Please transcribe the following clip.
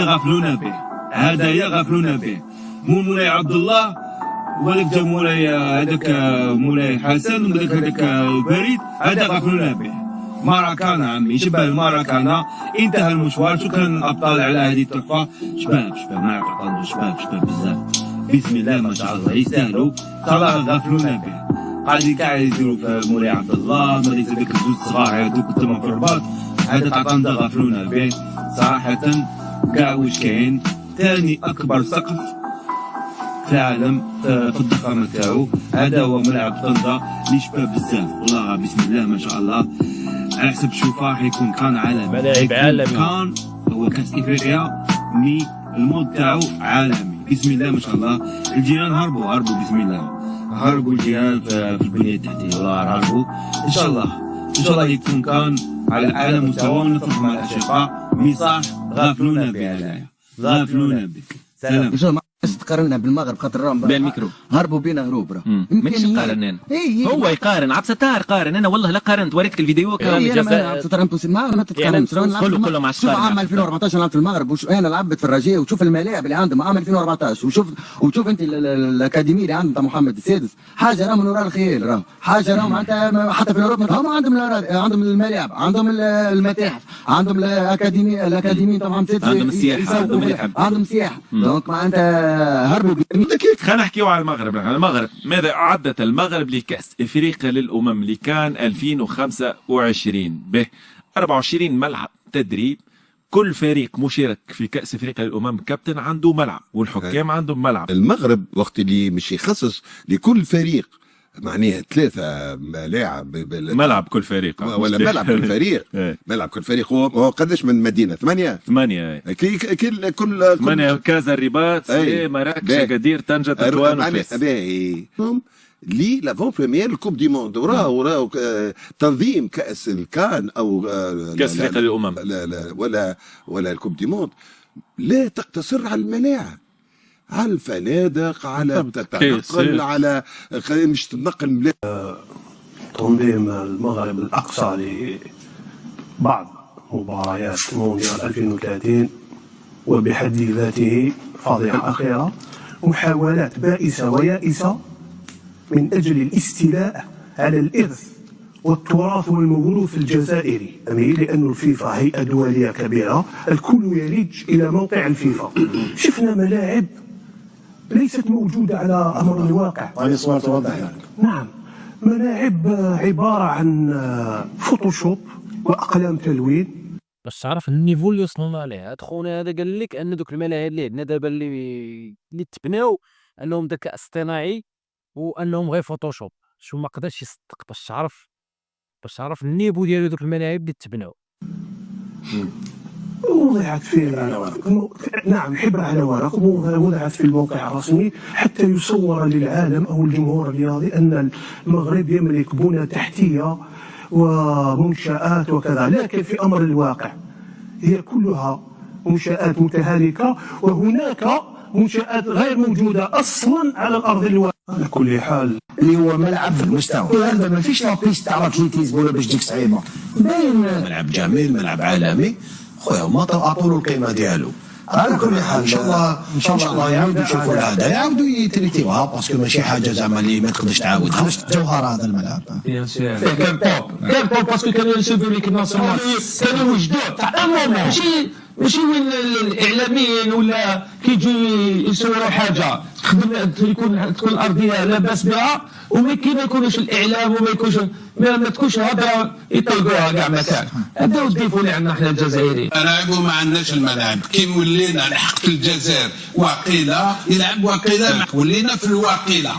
غافلون به، هدايا غافلون به. مو مولاي عبد الله وهذاك جا مولاي هذاك مولاي حسن وهذاك البريد، هذا غافلون به. ماراكانا عمي، شبه الماراكانا انتهى المشوار. شكرا الابطال على هذه التحفه. شباب ما يعرف شباب بزاف، بسم الله ما شاء الله يستاهلوا. صراحه غافلون به. قاعدين كاع يديروا في مولاي عبد الله، ما ليس ديك الزوج صغار هذوك تما في الرباط، هذا تعطانا غافلون به صراحه. كاع واش كاين ثاني اكبر سقف في العالم في الضخامه تاعو، هذا هو ملعب طنجة اللي شبه بزاف والله بسم الله ما شاء الله. على حسب شوفه حيكون كان عالمي، ملاعب عالمي، كان هو كاس افريقيا مي المود تاعو عالمي بسم الله ما شاء الله. الجيران هربوا بسم الله، هربوا الجيران في البنيه التحتيه والله هربوا. ان شاء الله يكون كان على اعلى مستوى ونفرح مع الاشقاء. مصاح غافلون به، غافلون به. سلام. تقارننا بالمغرب خاطر راهم بالميكرو هربوا بينا هروب راه مانيش نقارن. هو يقارن عاد ستار قارن. انا والله لا قارنت، وريتك الفيديو كان ما تتقارنش. كله مع شوف عام 2014 لعبت في المغرب، انا لعبت في الرجاء، وشوف الملاعب اللي عندهم عام 2014، وشوف انت الاكاديميه اللي عندهم محمد السادس، حاجه راه من وراء الخيال، راه حاجه راه معناتها حتى في اوروبا هم عندهم الملاعب، عندهم المتاحف، عندهم الاكاديميه طبعا، عندهم السياحه، عندهم سياحه. دونك معناتها هربوا. خلينا نحكيو على المغرب. المغرب ماذا أعدت المغرب لكأس إفريقيا للأمم اللي كان 2025 به 24 ملعب تدريب. كل فريق مشارك في كأس إفريقيا للأمم كابتن عنده ملعب والحكام عندهم ملعب. المغرب وقت اللي مش يخصص لكل فريق معناها 3 ملاعب، ملعب كل فريق ولا ملعب كل فريق ملعب كل فريق. هو قداش من مدينة؟ 8 كل 8 كازا، الرباط، مراكش، أكادير، طنجة، تطوان وفاس. لي لافون بريمير الكوب دي موند وراه تنظيم كأس الكان او كأس افريقيا للأمم ولا الكوب دي موند لا تقتصر على الملاعب، على الفنادق، على التنقل، على مش تنقل تنظيم المغرب الأقصى لبعض مباريات مونديال 2030 وبحد ذاته فاضحة أخيرة، محاولات بائسة ويائسة من أجل الاستيلاء على الإرث والتراث والموروث الجزائري، لأن الفيفا هيئة دولية كبيرة، الكل يلج إلى موقع الفيفا. شفنا ملاعب ليست موجودة على أمر الواقع. هذه صور توضح يعني. نعم، ملاعب عبارة عن فوتوشوب وأقلام تلوين. باش تعرف النيفو اللي وصلنا عليه. هاد خونا هذا قال لك ان دوك الملاعب اللي عندنا دابا اللي تبناو انهم ذكاء اصطناعي وانهم غير فوتوشوب. شو ما قدرش يصدق باش تعرف النيفو ديال دوك الملاعب اللي تبناو. وضعت في نعم حبر على ورق، وضعت في الموقع الرسمي حتى يصور للعالم أو الجمهور الرياضي أن المغرب يملك بنى تحتية ومنشآت وكذا، لكن في أمر الواقع هي كلها منشآت متهالكة، وهناك منشآت غير موجودة أصلا على الأرض الواقع. على كل حال اللي هو ملعب في المستوى، هذا ما فيش لابيست تاع الاتليتيزم ولا باش تجيك صعيبه، باين ملعب جميل، ملعب عالمي خويا، هما عطوا له القيمه ديالو. على كل حال ان شاء الله يعاودوا يشوفوا العاده، يعاودوا يتريتيوها، باسكو ماشي حاجه زعما اللي ما تقدرش تعاودها. جوهر هذا الملعب كان توب باسكو كانوا يشوفوا ليك الناس كانوا وجدوا تاع امام، ماشي وين الاعلاميين ولا كيجي يصوروا حاجه تكون الارضيه لاباس بها وما يكونوش الاعلام وما يكونش ما تكونش هذا يطلقوها كاع ما كان. هذا هو الديفو اللي عندنا حنا الجزائريين. نلعبوا ما عندناش الملاعب كي ولينا لحق الجزائر وقيله يلعب وقيله ولينا في الوقيله.